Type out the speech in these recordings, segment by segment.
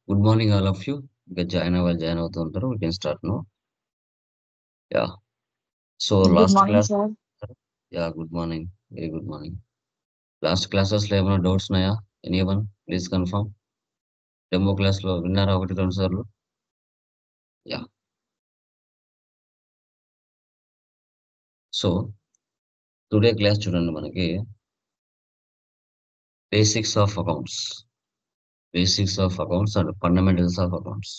Good morning, all of you. Get join అవుతూ ఉంటారు. We can start now. Yeah. So Good last morning, class, sir. yeah, good morning. Very good morning. Last classes లో ఏమైనా doubts ఉన్నాయా? Anyone? Please confirm. Demo class లో విన్నారా ఒకటి రెండు సార్లు? యా. సో టుడే క్లాస్ చూడండి, మనకి basics of accounts and fundamentals of accounts.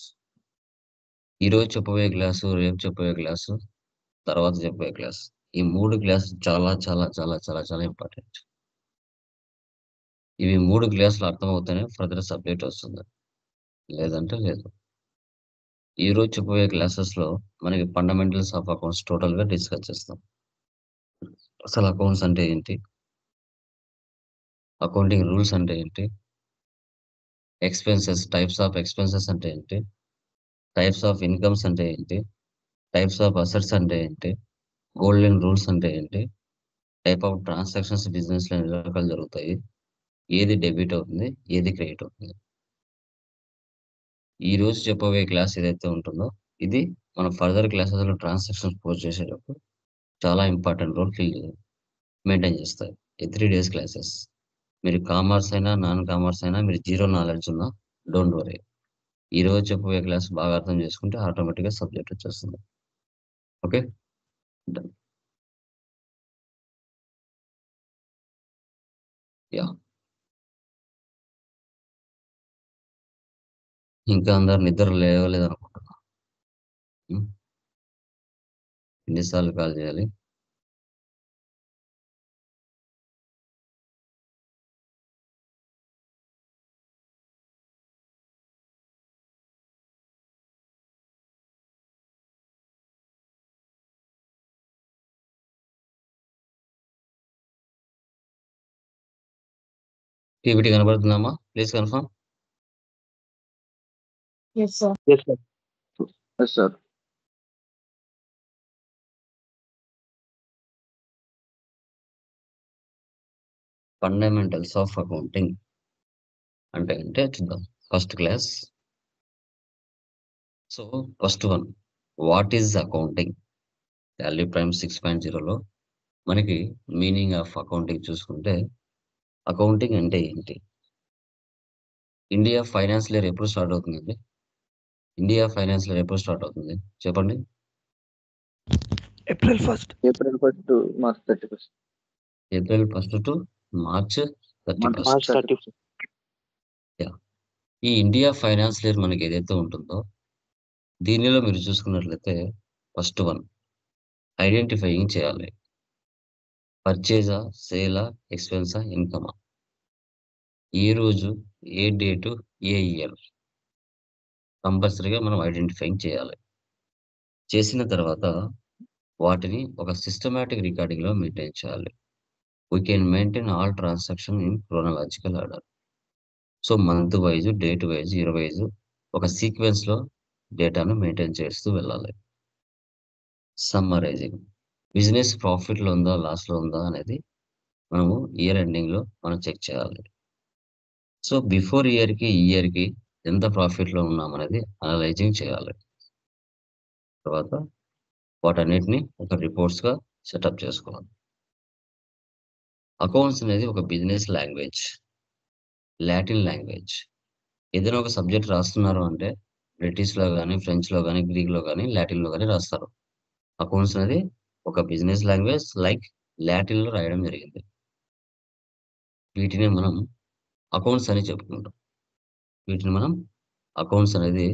ఈ రోజు చెప్పబోయే క్లాసు, రేపు చెప్పబోయే క్లాసు, తర్వాత చెప్పబోయే క్లాస్, ఈ మూడు క్లాసులు చాలా చాలా చాలా చాలా చాలా ఇంపార్టెంట్. ఇవి మూడు క్లాసులు అర్థమవుతానే ఫర్దర్ సబ్జెక్ట్ వస్తుంది, లేదంటే లేదు. ఈ రోజు చెప్పబోయే క్లాసెస్ లో మనకి ఫండమెంటల్స్ ఆఫ్ అకౌంట్స్ టోటల్ గా డిస్కస్ చేస్తాం. అసలు అకౌంట్స్ అంటే ఏంటి, అకౌంటింగ్ రూల్స్ అంటే ఏంటి, ఎక్స్పెన్సెస్, టైప్స్ ఆఫ్ ఎక్స్పెన్సెస్ అంటే ఏంటి, టైప్స్ ఆఫ్ ఇన్కమ్స్ అంటే ఏంటి, టైప్స్ ఆఫ్ అసెట్స్ అంటే ఏంటి, గోల్డెన్ రూల్స్ అంటే ఏంటి, టైప్ ఆఫ్ ట్రాన్సాక్షన్స్ బిజినెస్ లో ఎన్ని రకాలు జరుగుతాయి, ఏది డెబిట్ అవుతుంది, ఏది క్రెడిట్ అవుతుంది. ఈ రోజు చెప్పబోయే క్లాస్ ఏదైతే ఉంటుందో ఇది మన ఫర్దర్ క్లాసెస్ లో ట్రాన్సాక్షన్స్ పోస్ట్ చేసేటప్పుడు చాలా ఇంపార్టెంట్ రోల్ మెయింటైన్ చేస్తాయి. ఈ 3 days క్లాసెస్, మీరు కామర్స్ అయినా నాన్ కామర్స్ అయినా, మీరు జీరో నాలెడ్జ్ ఉన్నా డోంట్ వరీ. ఈ రోజు చెప్పబోయే క్లాస్ బాగా అర్థం చేసుకుంటే ఆటోమేటిక్గా సబ్జెక్ట్ వచ్చేస్తుంది. Okay, yeah. ఇంకా అందరు నిద్ర లేవలేదు అనుకుంటున్నా. ఎన్నిసార్లు కాల్ చేయాలి? పీపీటీ కనబడుతుందమ్మా? Please confirm. Yes, sir. Yes, sir. Yes, sir. Fundamentals of accounting అంటే చూద్దాం. First class. So first one, what is accounting? Value prime 6.0లో మనకి మీనింగ్ ఆఫ్ అకౌంటింగ్ చూసుకుంటే, అకౌంటింగ్ అంటే ఏంటి? ఇండియా ఫైనాన్షియల్ ఇయర్ ఎప్పుడు స్టార్ట్ అవుతుందండి? ఇండియా ఫైనాన్షియల్ ఇయర్ ఎప్పుడు స్టార్ట్ అవుతుంది చెప్పండి? April 1st. April 1st to March 31st. April 1st to March 31st. March 31st. ఈ ఇండియా ఫైనాన్షియల్ ఇయర్ మనకి ఏదైతే ఉంటుందో దీనిలో మీరు చూసుకున్నట్లయితే ఫస్ట్ వన్, ఐడెంటిఫైయింగ్ చేయాలి. పర్చేజా, సేలా, ఎక్స్పెన్సా, ఇన్కమా, ఏ రోజు, ఏ డేటు, ఏ ఇయర్, కంపల్సరీగా మనం ఐడెంటిఫైయింగ్ చేయాలి. చేసిన తర్వాత వాటిని ఒక సిస్టమాటిక్ రికార్డింగ్ లో మెయింటైన్ చేయాలి. We can maintain all transaction in chronological order. So month wise, date wise, year wise ఒక సీక్వెన్స్ లో డేటాను మెయింటైన్ చేస్తూ వెళ్ళాలి. సమ్మరైజింగ్, బిజినెస్ ప్రాఫిట్ లో ఉందా, లాస్ లో ఉందా అనేది మనము ఇయర్ ఎండింగ్ లో మనం చెక్ చేయాలి. సో బిఫోర్ ఇయర్ కి ఈ ఇయర్ కి ఎంత ప్రాఫిట్ లో ఉన్నాం అనేది అనలైజింగ్ చేయాలి. తర్వాత వాటన్నిటిని ఒక రిపోర్ట్స్ గా సెటప్ చేసుకోవాలి. అకౌంట్స్ అనేది ఒక బిజినెస్ లాంగ్వేజ్, లాటిన్ లాంగ్వేజ్. ఏదైనా ఒక సబ్జెక్ట్ రాస్తున్నారు అంటే బ్రిటిష్ లో కానీ, ఫ్రెంచ్ లో కానీ, గ్రీక్ లో కానీ, లాటిన్ లో కానీ రాస్తారు. అకౌంట్స్ అనేది ఒక బిజినెస్ లాంగ్వేజ్ లైక్ లాటిన్ లో రాయడం జరిగింది. వీటిని మనం అకౌంట్స్ అని చెప్పుకుంటాం. వీటిని మనం అకౌంట్స్ అనేది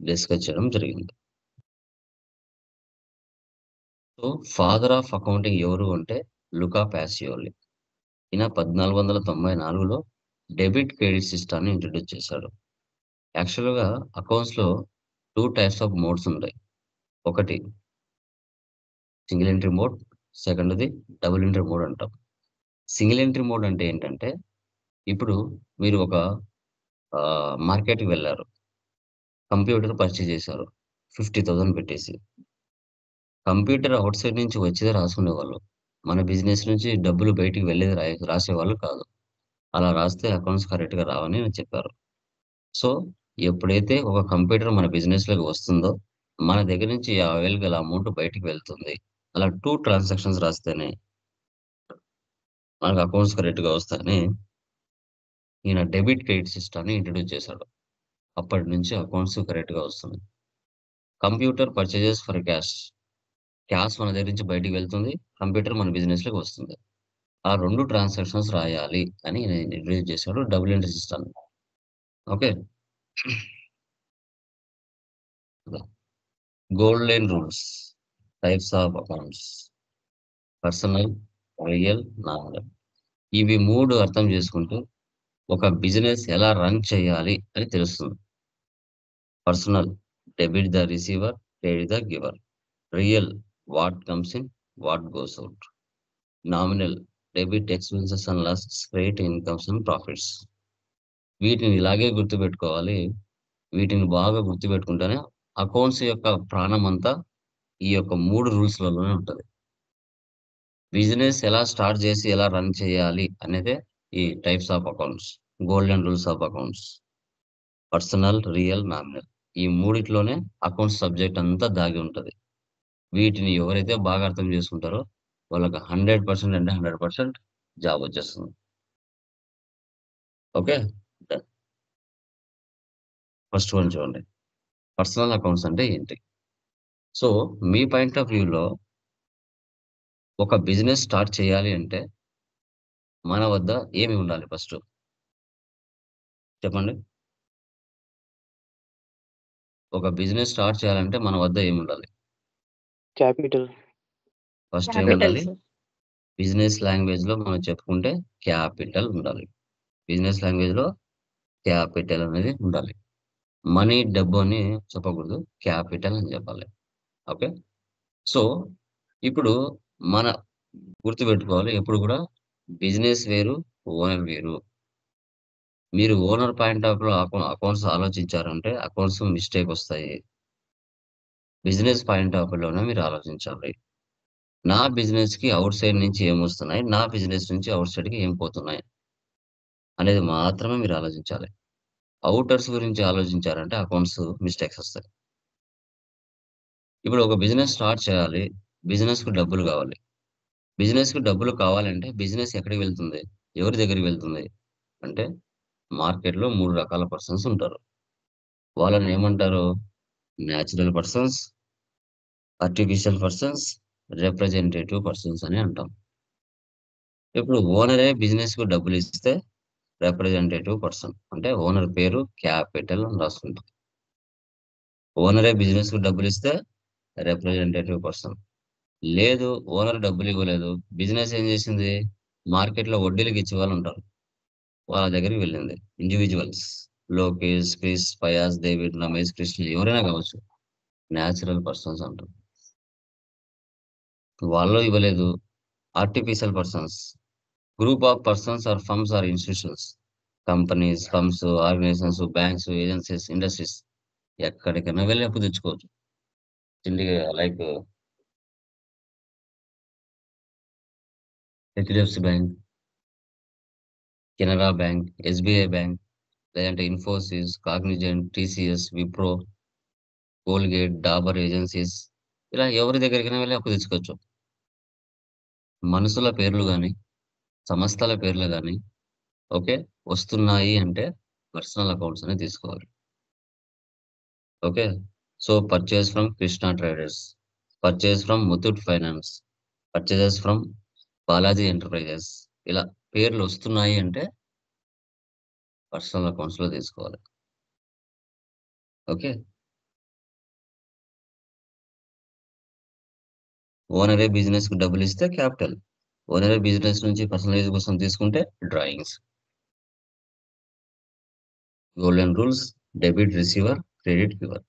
డిస్కస్ చేయడం జరిగింది. సో ఫాదర్ ఆఫ్ అకౌంటింగ్ ఎవరు అంటే లుకా పాసియోలి. ఈయన 1494లో డెబిట్ క్రెడిట్ సిస్టాన్ని ఇంట్రడ్యూస్ చేశాడు. యాక్చువల్గా అకౌంట్స్ లో 2 types ఆఫ్ మోడ్స్ ఉంటాయి. ఒకటి సింగిల్ ఎంట్రీ మోడ్, సెకండ్ది డబుల్ ఎంట్రీ మోడ్ అంటాం. సింగిల్ ఎంట్రీ మోడ్ అంటే ఏంటంటే, ఇప్పుడు మీరు ఒక మార్కెట్కి వెళ్ళారు, కంప్యూటర్ పర్చేజ్ చేశారు 50,000 పెట్టేసి. కంప్యూటర్ అవుట్ సైడ్ నుంచి వచ్చేది రాసుకునేవాళ్ళు, మన బిజినెస్ నుంచి డబ్బులు బయటికి వెళ్ళేది రాసేవాళ్ళు కాదు. అలా రాస్తే అకౌంట్స్ కరెక్ట్గా రావని చెప్పారు. సో ఎప్పుడైతే ఒక కంప్యూటర్ మన బిజినెస్‌లోకి వస్తుందో, మన దగ్గర నుంచి 50,000 గల అమౌంట్ బయటికి వెళ్తుంది. అలా 2 ట్రాన్సాక్షన్స్ రాస్తేనే మనకు అకౌంట్స్ కరెక్ట్‌గా వస్తాయని ఈయన డెబిట్ క్రెడిట్ సిస్టమ్‌ని ఇంట్రొడ్యూస్ చేశాడు. అప్పటి నుంచి అకౌంట్స్ కరెక్ట్‌గా వస్తున్నాయి. Computer purchases for cash. Cash మన దగ్గర నుంచి బయటికి వెళ్తుంది. కంప్యూటర్ మన బిజినెస్‌లోకి వస్తుంది. ఆ 2 ట్రాన్సాక్షన్స్ రాయాలి అని ఈయన ఇంట్రొడ్యూస్ చేశాడు డబుల్ ఎంట్రీ సిస్టమ్‌ని. Okay. Golden rules. Types of accounts. Personal, real, nominal. ఇవి 3 అర్థం చేసుకుంటే ఒక బిజినెస్ ఎలా రన్ చేయాలి అని తెలుస్తుంది. Personal, debit the receiver, credit the giver. Real, what comes in, what goes out. Nominal, debit expenses and losses, credit incomes and profits. వీటిని ఇలాగే గుర్తుపెట్టుకోవాలి. వీటిని బాగా గుర్తుపెట్టుకుంటేనే అకౌంట్స్ యొక్క ప్రాణమంతా ఈ యొక్క 3 రూల్స్‌లలోనే ఉంటది. బిజినెస్ ఎలా స్టార్ట్ చేసి ఎలా రన్ చేయాలి అనేదే ఈ types of accounts. Golden rules of accounts. Personal, real, nominal. ఈ మూడిట్లోనే అకౌంట్స్ సబ్జెక్ట్ అంతా దాగి ఉంటది. వీటిని ఎవరైతే బాగా అర్థం చేసుకుంటారో వాళ్ళకి 100% అంటే 100% జాబ్ వచ్చేస్తుంది. ఓకే. డన్. ఫస్ట్ వన్ చూడండి. పర్సనల్ అకౌంట్స్ అంటే ఏంటి? సో, మీ పాయింట్ ఆఫ్ వ్యూలో ఒక బిజినెస్ స్టార్ట్ చేయాలి అంటే మన వద్ద ఏమి ఉండాలి ఫస్టు? చెప్పండి. ఒక బిజినెస్ స్టార్ట్ చేయాలంటే మన వద్ద ఏముండాలి? క్యాపిటల్. ఫస్ట్ క్యాపిటల్ ఏముండాలి? సార్. బిజినెస్ లాంగ్వేజ్‌లో మనం చెప్పుకుంటే క్యాపిటల్ ఉండాలి. బిజినెస్ లాంగ్వేజ్‌లో క్యాపిటల్ అనేది ఉండాలి. మనీ, డబ్బు అని చెప్పకూడదు. క్యాపిటల్ అని చెప్పాలి. ఓకే. సో, ఇప్పుడు మన గుర్తుపెట్టుకోవాలి ఎప్పుడు కూడా బిజినెస్ వేరు, ఓనర్ వేరు. మీరు ఓనర్ పాయింట్ ఆఫ్ వ్యూలో అకౌంట్స్ ఆలోచించారంటే అకౌంట్స్ మిస్టేక్ వస్తాయి. బిజినెస్ పాయింట్ ఆఫ్ వ్యూలోనే మీరు ఆలోచించాలి. నా బిజినెస్‌కి ఔట్ సైడ్ నుంచి ఏమొస్తున్నాయి? నా బిజినెస్ నుంచి ఔట్ సైడ్‌కి ఏం పోతున్నాయి? అనేది మాత్రమే మీరు ఆలోచించాలి. ఔటర్స్ గురించి ఆలోచించారంటే అకౌంట్స్ మిస్టేక్స్ వస్తాయి. ఇప్పుడు ఒక బిజినెస్ స్టార్ట్ చేయాలి. బిజినెస్‌కి డబ్బులు కావాలి. బిజినెస్‌కి డబ్బులు కావాలంటే బిజినెస్ ఎక్కడికి వెళ్తుంది? ఎవరి దగ్గరికి వెళ్తుంది? అంటే మార్కెట్‌లో 3 రకాల పర్సన్స్ ఉంటారు. వాళ్ళని ఏమంటారు? Natural persons, artificial persons, representative persons అని అంటాం. ఇప్పుడు ఓనరే బిజినెస్‌కి డబ్బులిస్తే రిప్రజెంటేటివ్ పర్సన్. అంటే ఓనర్ పేరు క్యాపిటల్ అని రాసుకుంటాం. ఓనరే బిజినెస్‌కి డబ్బులిస్తే రిప్రజెంటేటివ్ పర్సన్. లేదు ఓనర్ డబ్బులివ్వలేదు. బిజినెస్ ఏం చేసింది? మార్కెట్‌లో వడ్డీలకి ఇచ్చేవాళ్ళుంటారు. వాళ్ళ దగ్గరికి వెళ్ళింది. ఇండివిడ్యువల్స్. లోకేష్, క్రిష్, ఫయాజ్, డేవిడ్, రమేష్, కృష్ణ ఎవరైనా కావచ్చు. న్యాచురల్ పర్సన్స్ అంటాం. వాళ్ళు ఇవ్వలేదు. Artificial persons. Group of persons or firms or institutions. Companies, firms, organisations, banks, agencies, industries ఎక్కడికైనా వెళ్లి అప్పు తెచ్చుకోవచ్చు. Like HDFC bank, Canara bank, SBI bank, లేదంటే Infosys, Cognizant, TCS, Wipro, Colgate, Dabur agencies ఇలా ఎవరి దగ్గరికైనా వెళ్లి అప్పు తెచ్చుకోవచ్చు. మనుషుల పేర్లు గాని, సంస్థల పేర్లు గాని ఓకే. వస్తున్నాయి అంటే పర్సనల్ అకౌంట్స్ అనేది తీసుకోవాలి. Okay. So, purchase from Krishna traders, purchase from Muthoot finance, purchases from Balaji enterprises ఇలా పేర్లు వస్తున్నాయి అంటే పర్సనల్ అకౌంట్స్‌లో తీసుకోవాలి. ఓకే. ఓనరే బిజినెస్‌కి డబ్బులిస్తే క్యాపిటల్. ఓనరే బిజినెస్ నుంచి పర్సనల్ యూజ్ కోసం తీసుకుంటే drawings. Golden rules, debit receiver, credit giver.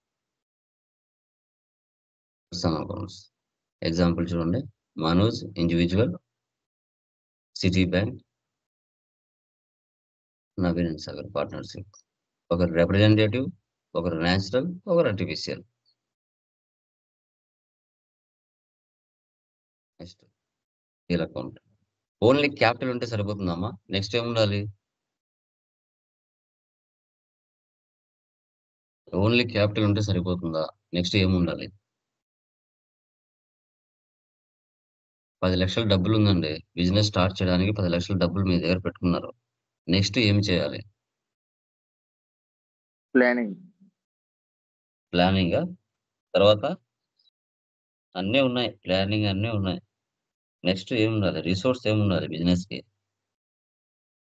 Personal accounts. Example చూడండి. Manoj individual, Citi bank, Naveen and Sagar partnership. ఒకరు రిప్రజెంటేటివ్, ఒకరు న్యాచురల్, ఒకరు artificial. Next real account. Only capital ఉంటే సరిపోతుందమ్మా? నెక్స్ట్ ఏముండాలి? ఓన్లీ క్యాపిటల్ ఉంటే సరిపోతుందా? నెక్స్ట్ ఏముండాలి? 10 లక్షల డబ్బులు ఉందండి. బిజినెస్ స్టార్ట్ చేయడానికి 10 లక్షల డబ్బులు మీ దగ్గర పెట్టుకున్నారు. నెక్స్ట్ ఏమి చేయాలి? ప్లానింగ్. ప్లానింగా? తర్వాత? అన్నీ ఉన్నాయి. ప్లానింగ్ అన్నీ ఉన్నాయి. నెక్స్ట్ ఏముండాలి? రిసోర్స్ ఏముండాలి బిజినెస్‌కి?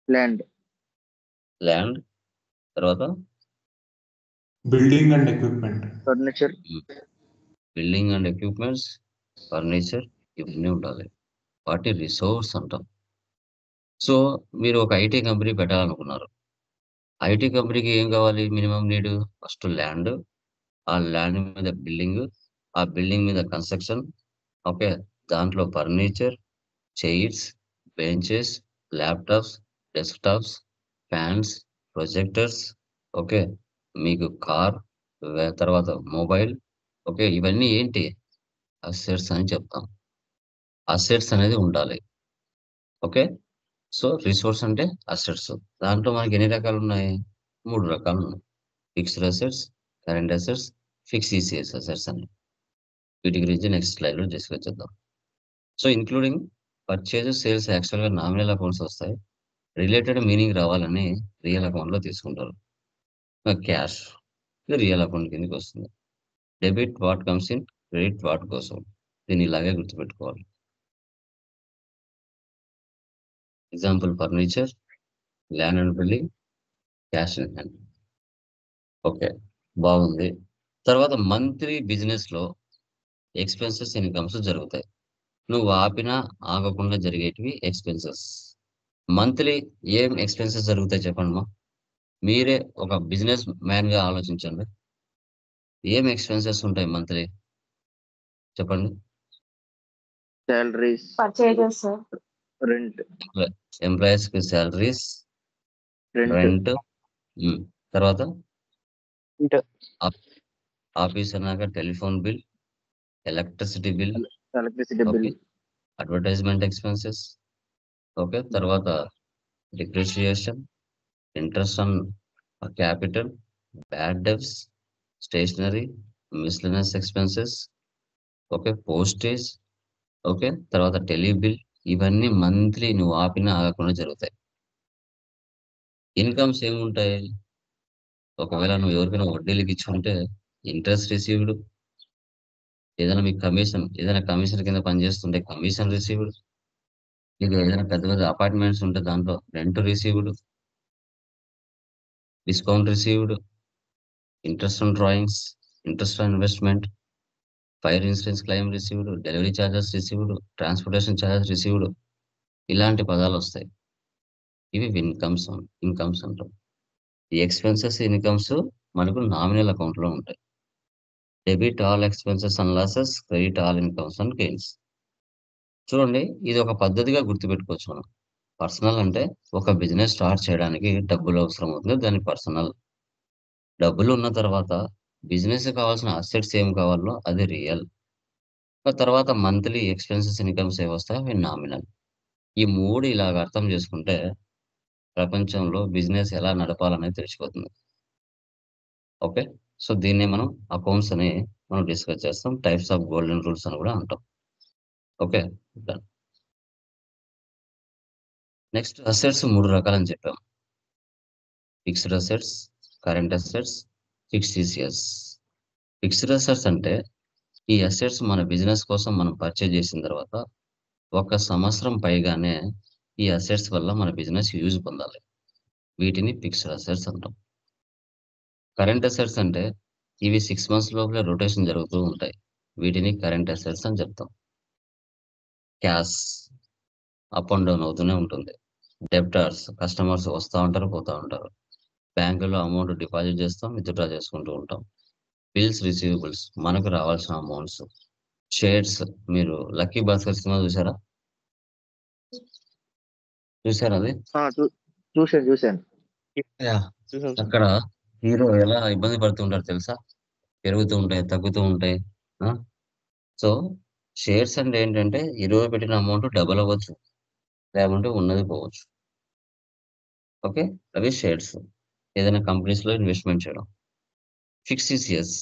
ల్యాండ్. ల్యాండ్. తర్వాత? Building and equipment. Furniture. Building and equipments, furniture ఇవన్నీ ఉండాలి. వాటి రిసోర్స్ అంటాం. సో, మీరు ఒక ఐటీ కంపెనీ పెట్టాలనుకున్నారు. ఐటీ కంపెనీకి ఏం కావాలి మినిమమ్ నీడ్? First land. ఆ ల్యాండ్ మీద బిల్డింగ్. ఆ బిల్డింగ్ మీద కన్‌స్ట్రక్షన్. ఓకే. దాంట్లో furniture, chairs, benches, laptops, desktops, fans, projectors. Okay. మీకు కార్, తర్వాత మొబైల్. ఓకే. ఇవన్నీ ఏంటి? అసెట్స్ అని చెప్తాం. అసెట్స్ అనేది ఉండాలి. ఓకే. సో, రిసోర్స్ అంటే అసెట్స్. దాంట్లో మనకి ఎన్ని రకాలున్నాయి? 3 రకాలున్నాయి. Fixed assets, current assets, fixed ECS assets అని. వీటి గురించి నెక్స్ట్ స్లైడ్‌లో డిస్కస్ చేద్దాం. సో, ఇంక్లూడింగ్ పర్చేజ్, సేల్స్ యాక్చువల్‌గా నామినల్ అకౌంట్స్ వస్తాయి. రిలేటెడ్ మీనింగ్ రావాలని రియల్ అకౌంట్‌లో తీసుకుంటారు. క్యాష్ ఇది రియల్ అకౌంట్ కిందకి వస్తుంది. Debit what comes in, credit what goes out. దీన్ని ఇలాగే గుర్తుపెట్టుకోవాలి. Example furniture, land and building, cash in hand. Okay. బాగుంది. తర్వాత మంత్లీ బిజినెస్‌లో ఎక్స్‌పెన్సెస్, ఇన్‌కమ్స్ జరుగుతాయి. నువ్వు ఆపినా, ఆగకుండా జరిగేటివి ఎక్స్‌పెన్సెస్. మంత్లీ ఏం ఎక్స్‌పెన్సెస్ జరుగుతాయి చెప్పండమ్మా? మీరే ఒక బిజినెస్ మ్యాన్‌గా ఆలోచించండి. ఏం ఎక్స్‌పెన్సెస్ ఉంటాయి మంత్లీ? చెప్పండి. శాలరీస్. Purchases sir. రెంట్. ఎంప్లాయీస్‌కి సాలరీస్, రెంట్. రెంట్. తర్వాత? ఇంటర్. ఆఫీస్ అన్నాక telephone bill, electricity bill. Electricity okay. Bill. Advertisement expenses. Okay. తర్వాత depreciation, interest on capital, bad debts, stationery, miscellaneous expenses. Okay. Postage. Okay. తర్వాత tele bill. ఇవన్నీ monthly నువ్వు ఆపినా, ఆగకుండా జరుగుతాయి. ఇన్‌కమ్స్ ఏముంటాయి? ఒకవేళ నువ్వు ఎవరికైనా వడ్డీలకి ఇచ్చుంటే ఇంట్రెస్ట్ రిసీవ్డ్. ఏదైనా మీకు ఏదైనా కమిషన్ కింద పనిచేస్తుంటే కమిషన్ రిసీవ్డ్. నీకు ఏదైనా పెద్ద పెద్ద అపార్ట్మెంట్స్ ఉంటే దాంట్లో rent received, discount received, interest on drawings, interest on investment, fire insurance claim received, delivery charges received, transportation charges received. ఇలాంటి పదాలొస్తాయి. ఇవి ఇన్‌కమ్స్ అంటాం. ఈ ఎక్స్‌పెన్సెస్, ఇన్‌కమ్స్ మనకు నామినల్ అకౌంట్‌లో ఉంటాయి. Debit all expenses and losses, credit all incomes and gains. చూడండి, ఇది ఒక పద్ధతిగా గుర్తుపెట్టుకోవచ్చు మనం. పర్సనల్ అంటే ఒక బిజినెస్ స్టార్ట్ చేయడానికి డబ్బులు అవసరం అవుతుంది. దాన్ని పర్సనల్. డబ్బులు ఉన్న తర్వాత బిజినెస్‌కి కావాల్సిన అసెట్స్ ఏం కావాలో అది రియల్. ఆ తర్వాత మంత్లీ ఎక్స్‌పెన్సెస్, ఇన్‌కమ్స్ ఏవొస్తాయో అవి నామినల్. ఈ 3 ఇలాగ అర్థం చేసుకుంటే ప్రపంచంలో బిజినెస్ ఎలా నడపాలనేది తెలిసిపోతుంది. ఓకే. సో, దీన్నే మనం అకౌంట్స్ అని మనం డిస్కస్ చేస్తాం. టైప్స్ ఆఫ్ గోల్డెన్ రూల్స్ అని కూడా అంటాం. ఓకే. డన్. నెక్స్ట్ అసెట్స్ 3 రకాలని చెప్పాం. Fixed assets, current assets, fixed ECS. Fixed assets అంటే ఈ అసెట్స్ మన బిజినెస్ కోసం మనం పర్చేజ్ చేసిన తర్వాత ఒక సంవత్సరం పైగానే ఈ అసెట్స్ వల్ల మన బిజినెస్ యూజ్ పొందాలి. వీటిని ఫిక్స్డ్ అసెట్స్ అంటాం. కరెంట్ అసెట్స్ అంటే ఇవి 6 మంత్స్ లోపలే రొటేషన్ జరుగుతూ ఉంటాయి. వీటిని కరెంట్ అసెట్స్ అని చెప్తాం. క్యాష్ అప్ అండ్ డౌన్ అవుతూనే ఉంటుంది. డెబ్టార్స్ కస్టమర్స్ వస్తా ఉంటారు, పోతా ఉంటారు. బ్యాంకులో అమౌంట్ డిపాజిట్ చేస్తాం, విత్‌డ్రా చేసుకుంటూ ఉంటాం. బిల్స్, రిసీవబుల్స్ మనకు రావాల్సిన అమౌంట్స్. షేర్స్ మీరు 'లక్కీ భాస్కర్' సినిమా చూసారా? చూసారా అది? చూశాను. యాహ్! చూసాం సార్. అక్కడ హీరో ఎలా ఇబ్బంది పడుతూ ఉంటారో తెలుసా? పెరుగుతూ ఉంటాయి, తగ్గుతూ ఉంటాయి. ఆ! సో, షేర్స్ అంటే ఏంటంటే ఈరోజు పెట్టిన అమౌంట్ డబుల్ అవ్వచ్చు. లేకుంటే ఉన్నది పోవచ్చు. ఓకే. అవి షేర్స్. ఏదైనా కంపెనీస్‌లో ఇన్వెస్ట్‌మెంట్ చేయడం. ఫిక్సిసియస్,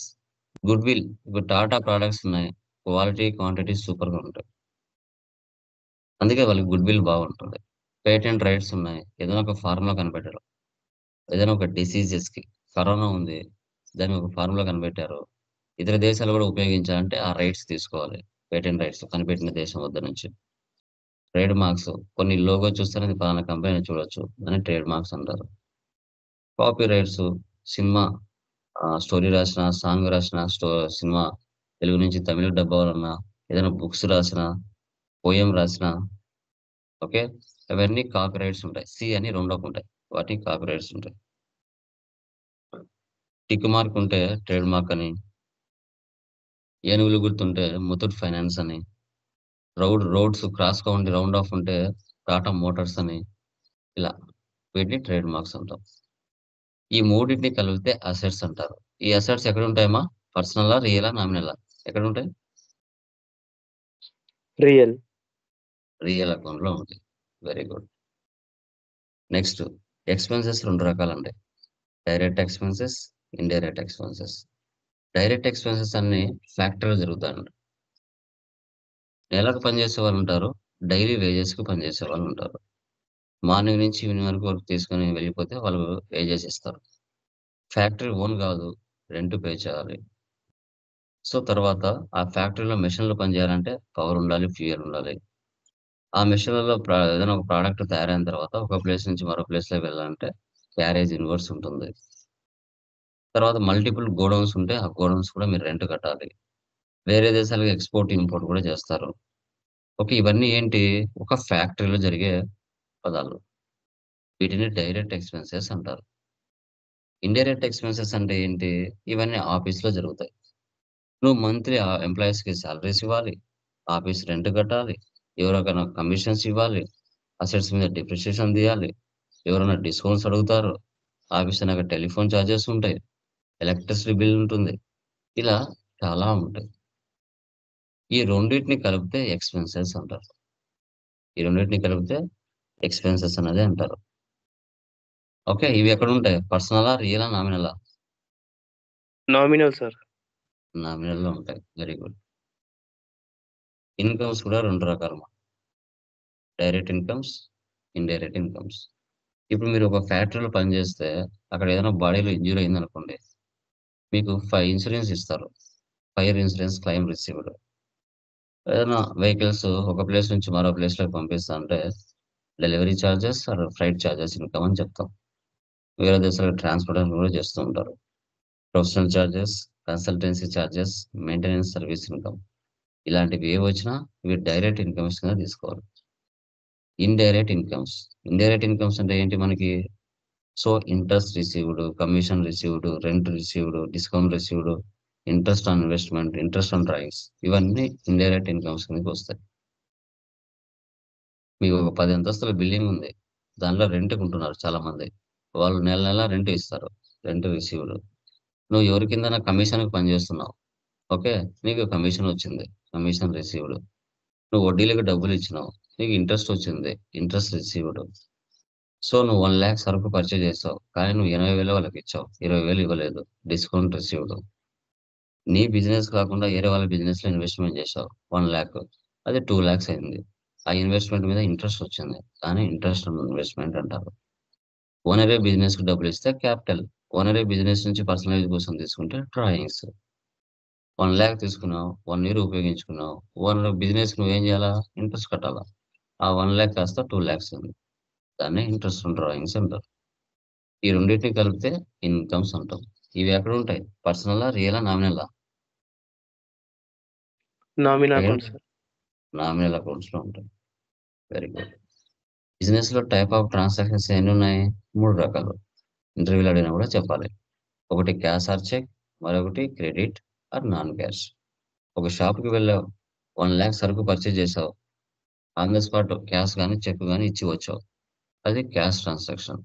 గుడ్ విల్. ఇప్పుడు టాటా ప్రొడక్ట్స్ ఉన్నాయి. క్వాలిటీ, క్వాంటిటీ సూపర్‌గా ఉంటాయి. అందుకే వాళ్ళకి గుడ్ విల్ బాగుంటుంది. పేటెంట్ రైట్స్ ఉన్నాయి. ఏదైనా ఒక ఫార్ములా కనిపెట్టారు. ఏదైనా ఒక డిసీజెస్‌కి కరోనా ఉంది. దానికి ఒక ఫార్ములా కనిపెట్టారు. ఇతర దేశాలు కూడా ఉపయోగించాలంటే ఆ రైట్స్ తీసుకోవాలి. పేటెంట్ రైట్స్ కనిపెట్టిన దేశం వద్ద నుంచి. ట్రేడ్ మార్క్స్ కొన్ని లోగో చూస్తేనే ఇది పలానా కంపెనీ అని చూడొచ్చు. దాన్ని ట్రేడ్ మార్క్స్ అంటారు. కాపీ రైట్స్ సినిమా స్టోరీ రాసినా, సాంగ్ రాసినా, సినిమా తెలుగు నుంచి తమిళ్‌కి డబ్ అవ్వాలన్నా, ఏదైనా బుక్స్ రాసినా, పోయెమ్ రాసినా, ఓకే. అవన్నీ కాపీ రైట్స్ ఉంటాయి. సి అని 2 ఒకటుంటాయి. వాటికి కాపీ రైట్స్ ఉంటాయి. టిక్ మార్క్ ఉంటే ట్రేడ్ మార్క్ అని, ఏనుగులు గుర్తుంటే ముతూట్ ఫైనాన్స్ అని, రోడ్స్ క్రాస్‌గా ఉండి రౌండ్ ఆఫ్ ఉంటే టాటా మోటార్స్ అని, ఇలా వీటిని ట్రేడ్ మార్క్స్ అంటాం. ఈ మూడిటిని కలిపితే అసెట్స్ అంటారు. ఈ అసెట్స్ ఎక్కడుంటాయమ్మా? పర్సనలా? రియలా? నామినలా? ఎక్కడుంటాయి? రియల్. రియల్ అకౌంట్‌లో ఉంటాయి. Very good. నెక్స్ట్ ఎక్స్‌పెన్సెస్ 2 రకాలండి. Direct expenses, indirect expenses. Direct expenses అన్నీ ఫ్యాక్టరీలో జరుగుతాయండి. నెలకు పనిచేసే వాళ్ళుంటారు. డైలీ వేజెస్‌కి పనిచేసే వాళ్ళుంటారు. మార్నింగ్ నుంచి ఈవినింగ్ వరకు వర్క్ తీసుకొని వెళ్ళిపోతే వాళ్ళు వేజెస్ ఇస్తారు. ఫ్యాక్టరీ ఓన్ కాదు. రెంట్ పే చేయాలి. సో, తర్వాత ఆ ఫ్యాక్టరీలో మెషిన్‌లు పనిచేయాలంటే పవర్ ఉండాలి, ఫ్యూయల్ ఉండాలి. ఆ మెషిన్‌లలో ఏదైనా ఒక ప్రొడక్ట్ తయారైన తర్వాత ఒక ప్లేస్ నుంచి మరో ప్లేస్‌లోకి వెళ్ళాలంటే క్యారేజ్ ఇన్వర్స్ ఉంటుంది. తర్వాత మల్టిపుల్ గోడౌన్స్ ఉంటే ఆ గోడౌన్స్ కూడా మీరు రెంట్ కట్టాలి. వేరే దేశాలకు ఎక్స్‌పోర్ట్, ఇంపోర్ట్ కూడా చేస్తారు. ఓకే. ఇవన్నీ ఏంటి? ఒక ఫ్యాక్టరీలో జరిగే పదాలు. వీటిని డైరెక్ట్ ఎక్స్‌పెన్సెస్ అంటారు. ఇండైరెక్ట్ ఎక్స్‌పెన్సెస్ అంటే ఏంటి? ఇవన్నీ ఆఫీస్‌లో జరుగుతాయి. నువ్వు మంత్లీ ఎంప్లాయీస్‌కి సాలరీస్ ఇవ్వాలి. ఆఫీస్ రెంట్ కట్టాలి. ఎవరికైనా కమిషన్స్ ఇవ్వాలి. అసెట్స్ మీద డిప్రిసియేషన్ తీయాలి. ఎవరైనా డిస్కౌంట్స్ అడుగుతారు. ఆఫీస్ అన్నాక టెలిఫోన్ చార్జెస్ ఉంటాయి. ఎలక్ట్రిసిటీ బిల్ ఉంటుంది. ఇలా చాలా ఉంటాయి. ఈ రెండిటిని కలిపితే ఎక్స్‌పెన్సెస్ అంటారు. ఈ రెండిటిని కలిపితే ఎక్స్‌పెన్సెస్ అనేది అంటారు. ఓకే. ఇవి ఎక్కడుంటాయి? పర్సనలా? రియలా? నామినలా? Nominal sir. నామినల్‌లో ఉంటాయి. Very good. ఇన్‌కమ్స్ కూడా 2 రకాలమ్మా. Direct incomes, indirect incomes. ఇప్పుడు మీరు ఒక ఫ్యాక్టరీలో పనిచేస్తే అక్కడ ఏదైనా బాడీలో ఇంజ్యూరీ అయిందనుకోండి. మీకు ఇన్స్యూరెన్స్ ఇస్తారు. Fire insurance claim received. ఏదైనా వెహికల్స్ ఒక ప్లేస్ నుంచి మరో ప్లేస్‌లోకి పంపిస్తా అంటే delivery charges or freight charges income అని చెప్తాం. వేరే దేశాలకు ట్రాన్స్‌పోర్టేషన్ కూడా చేస్తూ ఉంటారు. Professional charges, consultancy charges, maintenance service income. ఇలాంటివి ఏవొచ్చినా ఇవి డైరెక్ట్ ఇన్‌కమ్స్ కింద తీసుకోవాలి. ఇండైరెక్ట్ ఇన్‌కమ్స్ అంటే ఏంటి మనకి? So, interest received, commission received, rent received, discount received, interest on investment, interest on drawings ఇవన్నీ ఇండైరెక్ట్ ఇన్‌కమ్స్ కిందకొస్తాయి. మీకు ఒక 10 అంతస్తుల బిల్డింగ్ ఉంది. దాంట్లో రెంట్‌కుంటున్నారు చాలామంది. వాళ్ళు నెల నెల రెంట్ ఇస్తారు. Rent received. నువ్వు ఎవరి కిందైనా కమిషన్‌కి పని చేస్తున్నావు. ఓకే. నీకు కమిషన్ వచ్చింది. Commission received. నువ్వు వడ్డీలకి డబ్బులిచ్చినావు. నీకు ఇంట్రెస్ట్ వచ్చింది. Interest received. సో, నువ్వు 1,00,000 సరుకు పర్చేజ్ చేసావు. కానీ నువ్వు 80,000 వాళ్ళకిచ్చావు. 20,000 ఇవ్వలేదు. Discount received. నీ బిజినెస్ కాకుండా వేరే వాళ్ళ బిజినెస్‌లో ఇన్వెస్ట్‌మెంట్ చేశావు. 1,00,000 అది 2,00,000 అయింది. ఆ ఇన్వెస్ట్‌మెంట్ మీద ఇంట్రెస్ట్ వచ్చింది. దాన్ని ఇంట్రెస్ట్ ఆన్ ఇన్వెస్ట్‌మెంట్ అంటారు. ఓనరే బిజినెస్‌కి డబ్బులిస్తే క్యాపిటల్. ఓనరే బిజినెస్ నుంచి పర్సనల్ యూజ్ కోసం తీసుకుంటే డ్రాయింగ్స్. 1,00,000 తీసుకున్నావు. 1 ఇయర్ ఉపయోగించుకున్నావు. ఓనర్ బిజినెస్‌కి నువ్వేం చేయాలా? ఇంట్రెస్ట్ కట్టాలా. ఆ 1,00,000 కాస్త 2,00,000 అయింది. దాన్నే ఇంట్రెస్ట్ ఆన్ డ్రాయింగ్స్ అంటారు. ఈ రెండిటిని కలిపితే ఇన్‌కమ్స్ అంటాం. ఇవి ఎక్కడుంటాయి? పర్సనలా? రియలా? నామినలా? నామినల్ ఎక్కడ? Account sir. నామినల్ అకౌంట్స్‌లో ఉంటాయి. Very good. బిజినెస్‌లో టైప్ ఆఫ్ ట్రాన్సాక్షన్స్ ఎన్నున్నాయి? 3 రకాలు. ఇంటర్వ్యూలో అడిగినా కూడా చెప్పాలి. ఒకటి క్యాష్ ఆర్ చెక్, మరొకటి క్రెడిట్ ఆర్ నాన్ క్యాష్. ఒక షాప్‌కి వెళ్ళావు. 1,00,000 సరుకు పర్చేజ్ చేసావు. ఆన్ ద స్పాట్ క్యాష్ గాని, చెక్ గాని ఇచ్చి వచ్చావు. అది క్యాష్ ట్రాన్సాక్షన్.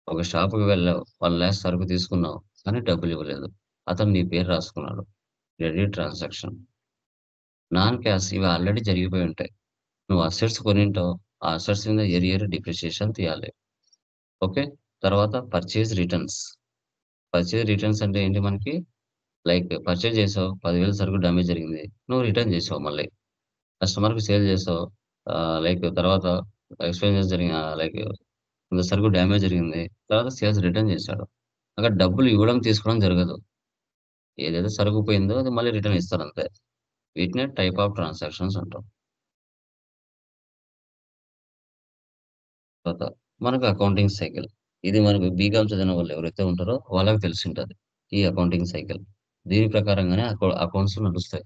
ఒక షాప్‌కి వెళ్ళావు. 1,00,000 సరుకు తీసుకున్నావు. కానీ డబ్బులివ్వలేదు. అతను నీ పేరు రాసుకున్నాడు. Credit transaction. నాన్ క్యాష్ ఇవి ఆల్రెడీ జరిగిపోయి ఉంటాయి. నువ్వు అసెట్స్ కొనింటావు. ఆ అసెట్స్ మీద ఇయర్ డిప్రిసియేషన్ తీయాలి. ఓకే. తర్వాత పర్చేజ్ రిటర్న్స్. పర్చేజ్ రిటర్న్స్ అంటే ఏంటి మనకి? లైక్ పర్చేజ్ చేసావు 10,000 సరుకు డ్యామేజ్ జరిగింది. నువ్వు రిటర్న్ చేసావు మళ్ళీ. కస్టమర్‌కి సేల్ చేసావు. లైక్ తర్వాత ఎక్స్‌చేంజెస్ లైక్ ఇంత సరుకు డ్యామేజ్ జరిగింది. తర్వాత సేల్స్ రిటర్న్ చేశాడు. అక్కడ డబ్బులు ఇవ్వడం, తీసుకోవడం జరగదు. ఏదైతే సరుకు పోయిందో అది మళ్ళీ రిటర్న్ ఇస్తారంతే. వీటినే టైప్ ఆఫ్ ట్రాన్సాక్షన్స్ అంటాం. తర్వాత మనకు అకౌంటింగ్ సైకిల్. ఇది మనకు బీకామ్ చదివిన వాళ్ళు ఎవరైతే ఉంటారో వాళ్ళకి తెలిసుంటది. ఈ అకౌంటింగ్ సైకిల్. దీని ప్రకారంగానే అకౌంట్స్ నడుస్తాయి.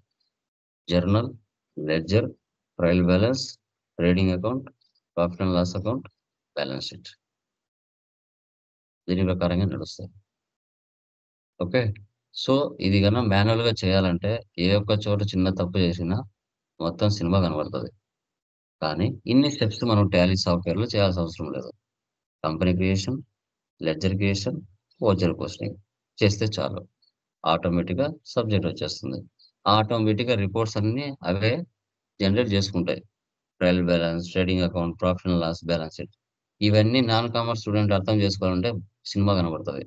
Journal, ledger, trial balance, trading account, profit and loss account, balance sheet. దీని ప్రకారంగా నడుస్తాయి. ఓకే. సో ఇది గన మాన్యువల్‌గా చేయాలంటే ఏ ఒక్క చోట చిన్న తప్పు చేసినా మొత్తం సినిమా కనబడుతది. కానీ ఇన్ని స్టెప్స్ మనం టాలీ సాఫ్ట్‌వేర్‌లో చేయాల్సిన అవసరం లేదు. Company creation, ledger creation, voucher posting చేస్తే చాలు. ఆటోమేటిక్‌గా సబ్జెక్ట్ వచ్చేస్తుంది. ఆటోమేటిక్‌గా రిపోర్ట్స్ అన్నీ అవే జనరేట్ చేసుకుంటాయి. Trial balance, trading account, profit and loss, balance sheet. ఇవన్నీ నాన్ కామర్స్ స్టూడెంట్ అర్థం చేసుకోవాలంటే సినిమా కనబడుతది.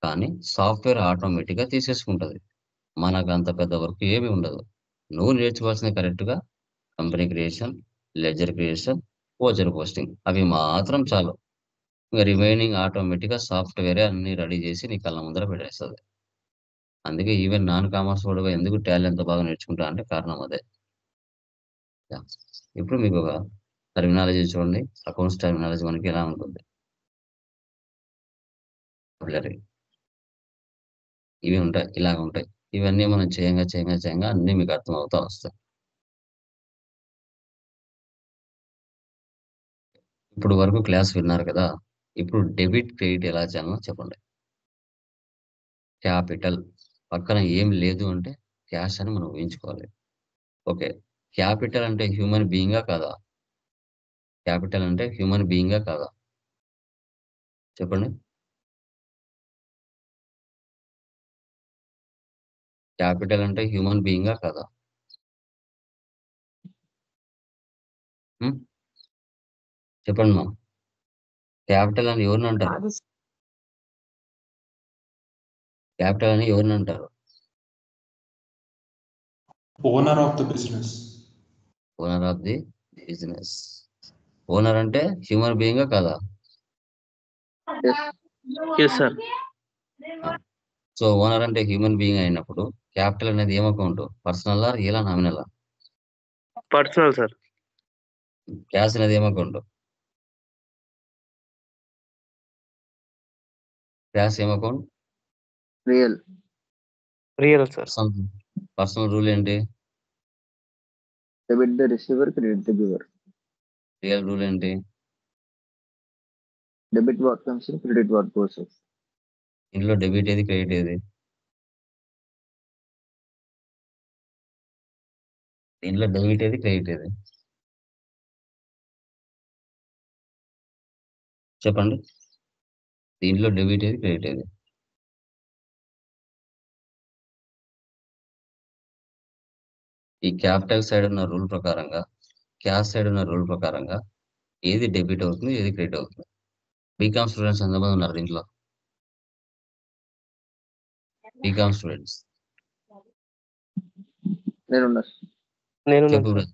కానీ సాఫ్ట్‌వేర్ ఆటోమేటిక్‌గా తీసేసుకుంటది. మనకంత పెద్ద వర్క్ ఏమి ఉండదు. నువ్వు నేర్చుకోవాల్సింది కరెక్ట్‌గా company creation, ledger creation, voucher posting అవి మాత్రం చాలు. ఇంక రిమైనింగ్ ఆటోమేటిక్‌గా సాఫ్ట్‌వేరే అన్నీ రెడీ చేసి నీ కళ్ళ ముందర పెట్టేస్తది. అందుకే ఈవెన్ నాన్ కామర్స్ వాడు కూడా ఎందుకు టాలీ అంత బాగా నేర్చుకుంటా అంటే కారణం అదే. యాహ్! ఇప్పుడు మీకొక టర్మినాలజీ చూడండి. అకౌంట్స్ టర్మినాలజీ మనకి ఎలా ఉంటుంది. వొకాబులరీ ఇవి ఉంటాయి. ఇలాగ ఉంటాయి. ఇవన్నీ మనం చేయంగా అన్నీ మీకు అర్థమవుతా వస్తాయి. ఇప్పుడు వరకు క్లాస్ విన్నారు కదా! ఇప్పుడు డెబిట్, క్రెడిట్ ఎలా చేయాలో చెప్పండి. క్యాపిటల్ పక్కన ఏం లేదు అంటే క్యాష్ అని మనం ఊహించుకోవాలి. ఓకే. క్యాపిటల్ అంటే హ్యూమన్ బీయింగా కాదా? క్యాపిటల్ అంటే హ్యూమన్ బీయింగా కాదా? చెప్పండి. క్యాపిటల్ అంటే హ్యూమన్ బీయింగా కాదా? హ్మ్. చెప్పండమ్మా. క్యాపిటల్ అని ఎవరినంటారు? కాదు సార్. క్యాపిటల్ అని ఎవరినంటారు? Owner of the business. Owner of the business. Owner అంటే హ్యూమన్ బీయింగా కాదా? Yes sir. ఆ! సో, ఓనర్ అంటే హ్యూమన్ బీయింగ్ అయినప్పుడు క్యాపిటల్ అనేది ఏం అకౌంట్? పర్సనలా? రియలా? నామినలా? Personal sir. క్యాష్ అనేది ఏం అకౌంట్? క్యాష్ ఏం account? Real. Real sir. Personal rule ఏంటి? Debit the receiver, credit the giver. Real rule ఏంటి? Debit what comes in, credit what goes out. ఇందులో డెబిట్ ఏది? క్రెడిట్ ఏది? దీంట్లో డెబిట్ ఏది? క్రెడిట్ ఏది? చెప్పండి. దీంట్లో డెబిట్ ఏది? క్రెడిట్ ఏది? ఈ క్యాపిటల్ సైడ్ ఉన్న రూల్ ప్రకారంగా, క్యాష్ సైడ్ ఉన్న రూల్ ప్రకారంగా ఏది డెబిట్ అవుతుంది? ఏది క్రెడిట్ అవుతుంది? బీకామ్ స్టూడెంట్స్ ఎంతమంది ఉన్నారు దీంట్లో? BCom students. నేనున్నా. నేను చెప్పు సార్.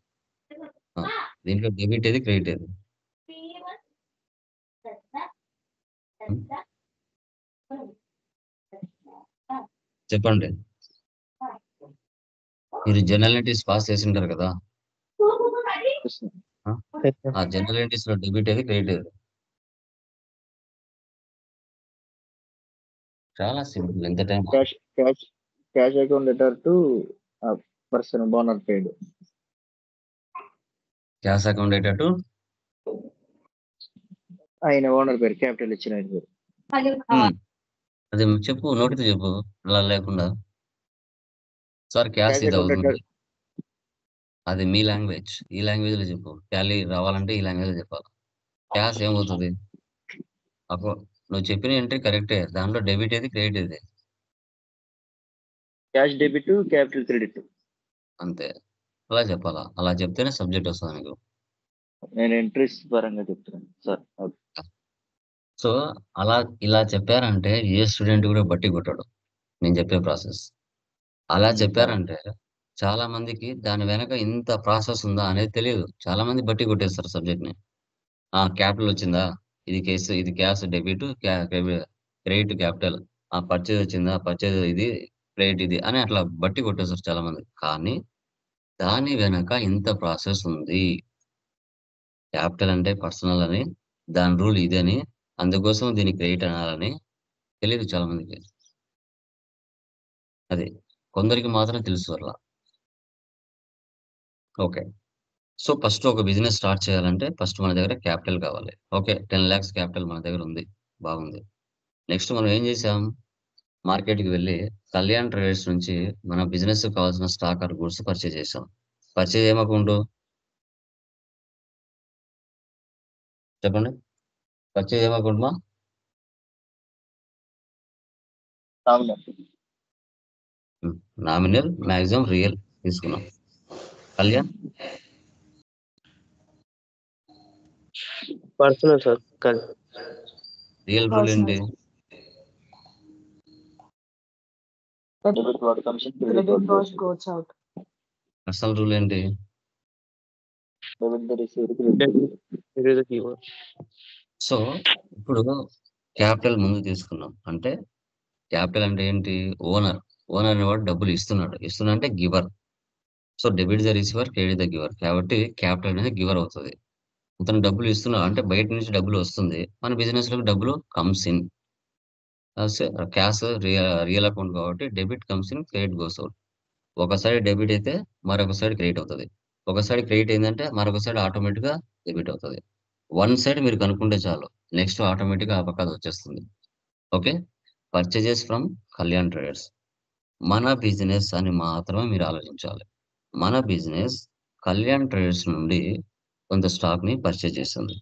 బ్రదర్. ఆ! దీంట్లో డెబిట్ ఏది? క్రెడిట్ ఏది? హ్మ్. చెప్పండి. మీరు జనరల్ ఎంట్రీస్ పాస్ చేసుంటారు కదా! ఆ! Yes sir. ఆ జనరల్ ఎంట్రీస్‌లో డెబిట్ ఏది? క్రెడిట్ ఏది? చాలా సింపుల్. ఎంత time cash cash cash account letter to person owner paid. Cash account అయ్యేటట్టు ఆయన ఓనర్ పేరు క్యాపిటల్ ఇచ్చిన ఆయన పేరు. హ్మ్. అది చెప్పు. నోటితో చెప్పు. అలా లేకుండా. సార్ క్యాష్ క్యాష్ ఇది అకౌంట్ అవుతుంది. లెటర్. అది మీ లాంగ్వేజ్. ఈ లాంగ్వేజ్‌లో చెప్పు. టాలీ రావాలంటే ఈ లాంగ్వేజ్‌లో చెప్పాలి. క్యాష్ ఏమవుతది? నువ్వు చెప్పిన ఎంట్రీ కరెక్టే. దాంట్లో డెబిట్ ఏది? క్రెడిట్ ఏది? Cash debit, capital credit. అంతే. అలా చెప్పాలా. అలా చెప్తేనే సబ్జెక్ట్ వస్తది నీకు. నేను ఎంట్రీస్ పరంగా చెప్తున్నాను సార్. ఓకే. సో, ఇలా చెప్పారంటే ఏ స్టూడెంట్ కూడా బట్టి కొట్టడు. నేను చెప్పే ప్రాసెస్. అలా సరే. చెప్పారంటే చాలా మందికి దాని వెనక ఇంత ప్రాసెస్ ఉందా అనేది తెలియదు. చాలా మంది బట్టి కొట్టేస్తారు సబ్జెక్ట్‌ని. క్యాపిటల్ వచ్చిందా? ఇది cash debit credit capital. Purchase వచ్చిందా? పర్చేజ్ ఇది క్రెడిట్ ఇది అని అట్లా బట్టి కొట్టేస్తారు చాలా మంది. కానీ దాని వెనక ఇంత ప్రాసెస్ ఉంది. క్యాపిటల్ అంటే పర్సనల్ అని, దాని రూల్ ఇదని, అందుకోసం దీన్ని క్రెడిట్ అనాలని తెలీదు చాలా మందికి. అది. కొందరికి మాత్రం తెలుసు అట్లా. ఓకే. సో, ఫస్ట్ ఒక బిజినెస్ స్టార్ట్ చేయాలంటే ఫస్ట్ మన దగ్గర క్యాపిటల్ కావాలి. ఓకే. 10,00,000 క్యాపిటల్ మన దగ్గర ఉంది. బాగుంది. నెక్స్ట్ మనం ఏం చేసాం? మార్కెట్‌కి వెళ్లి కళ్యాణ్ ట్రేడర్స్ నుంచి మన బిజినెస్‌కి కావాల్సిన స్టాక్ ఆర్ గూడ్స్ పర్చేజ్ చేసాం. పర్చేజ్ ఏం అకౌంటు? చెప్పండి. పర్చేజ్ ఏం అకౌంట్ మా? నామినల్. నామినల్, మాక్సిమం, రియల్ తీసుకున్నాం. Kalyan? Personal sir. Real rule ఏంటి? Debit what comes in, credit Credit what goes what goes out. Personal rule ఏంటి? Debit the receiver, credit the giver. So, ఇప్పుడు capital ముందు తీసుకున్నాం. అంటే capital అంటే ఏంటి? ఓనర్. ఓనర్ అనేవాడు డబ్బులు ఇస్తున్నాడు. ఇస్తున్నా అంటే giver. So, debit the receiver, credit the giver. కాబట్టి క్యాపిటల్ అనేది గివర్ అవుతది. అతను డబ్బులు ఇస్తున్నాడు అంటే బయట నుంచి డబ్బులు వస్తుంది. మన బిజినెస్‌లోకి డబ్బులు comes in. Cash real account కాబట్టి debit comes in, credit goes out. ఒక సైడ్ డెబిట్ అయితే మరొక సైడ్ క్రెడిట్ అవుతది. ఒక సైడ్ క్రెడిట్ అయిందంటే మరొక సైడ్ ఆటోమేటిక్‌గా డెబిట్ అవుతది. వన్ సైడ్ మీరు కనుక్కుంటే చాలు. నెక్స్ట్ ఆటోమేటిక్‌గా ఆ పక్క అది వచ్చేస్తుంది. Okay. Purchases from Kalyan traders. మన బిజినెస్ అని మాత్రమే మీరు ఆలోచించాలి. మన బిజినెస్ కళ్యాణ్ ట్రేడర్స్ నుండి కొంత స్టాక్‌ని పర్చేజ్ చేస్తుంది.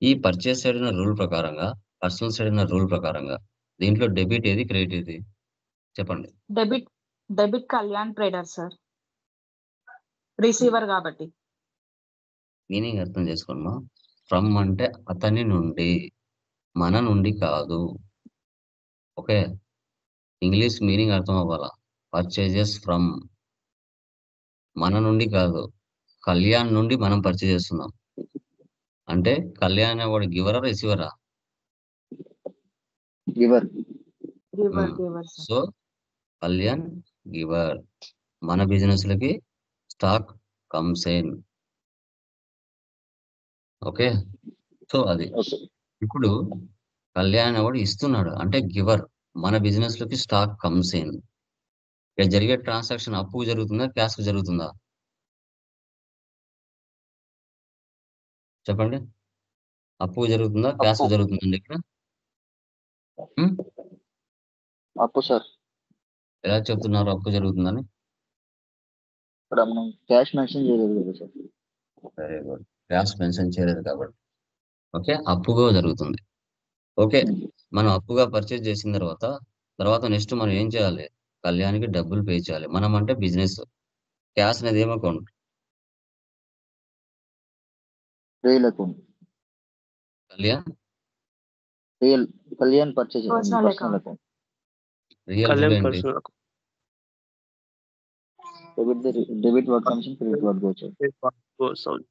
ఈ పర్చేజ్ సైడ్ ఉన్న రూల్ ప్రకారంగా, పర్సనల్ సైడ్ ఉన్న రూల్ ప్రకారంగా దీంట్లో డెబిట్ ఏది? క్రెడిట్ ఏది? చెప్పండి. Debit Kalyan trader sir. Receiver కాబట్టి. మీనింగ్ అర్థం చేసుకోండమ్మా. ఫ్రమ్ అంటే అతని నుండి, మన నుండి కాదు. ఓకే. ఇంగ్లీష్ మీనింగ్ అర్థం అవ్వాలా. పర్చేజెస్ ఫ్రమ్ మన నుండి కాదు. కళ్యాణ్ నుండి మనం పర్చేజ్ చేస్తున్నాం. అంటే కళ్యాణ్ అనేవాడు గివరా? రిసీవరా? giver. Giver sir. So, Kalyan giver. మన బిజినెస్‌లకి stock comes in. Okay. So, అది. Okay. ఇప్పుడు కళ్యాణ్ అనేవాడు ఇస్తున్నాడు. అంటే గివర్. మన బిజినెస్‌లోకి స్టాక్ కమ్స్ ఇన్. ఇక్కడ జరిగే ట్రాన్సాక్షన్ అప్పుకు జరుగుతుందా? క్యాష్‌కి జరుగుతుందా? చెప్పండి. అప్పుకు జరుగుతుందా? క్యాష్‌కి అప్పు. జరుగుతుందండి ఇక్కడ? హ్మ్. అప్పు సార్. ఎలా చెప్తున్నారు అప్పు జరుగుతుందని? ఇక్కడ మనం క్యాష్ మెన్షన్ చేయలేదు కదా sir. Very good. Cash mention చేయలేదు కాబట్టి. ఓకే. అప్పుగా జరుగుతుంది. ఓకే. మనం అప్పుగా పర్చేజ్ చేసిన తర్వాత నెక్స్ట్ మనం ఏం చేయాలి? కళ్యాణ్‌కి డబ్బులు పే చేయాలి. మనం అంటే బిజినెస్. క్యాష్ అనేది ఏం account? Real account. Kalyan Kalyan purchase Personal personal account. Account. Real rule ఏంటి? Personal debit what comes in, credit what goes out.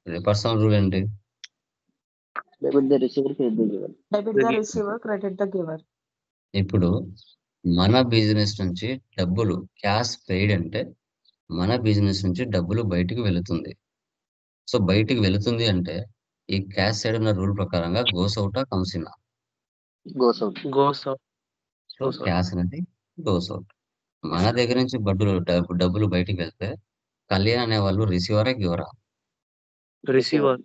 ఇది పర్సనల్ రూల్ ఏంటి? Debit the receiver, credit the giver. Debit the receiver, credit the giver. ఇప్పుడు మన business నుంచి డబ్బులు cash paid అంటే మన business నుంచి డబ్బులు బయటికి వెళుతుంది. సో, బయటికి వెళుతుంది అంటే ఈ క్యాష్ సైడ్ ఉన్న రూల్ ప్రకారంగా గోస్ ఔటా? కమ్స్ ఇన్నా? Goes out. సో, క్యాష్ అనేది గోస్ ఔట్. మన దగ్గర నుంచి డబ్బులు బయటికి వెళ్తే కళ్యాణ్ అనేవాళ్ళు రిసీవరా? గివరా? రిసీవర్.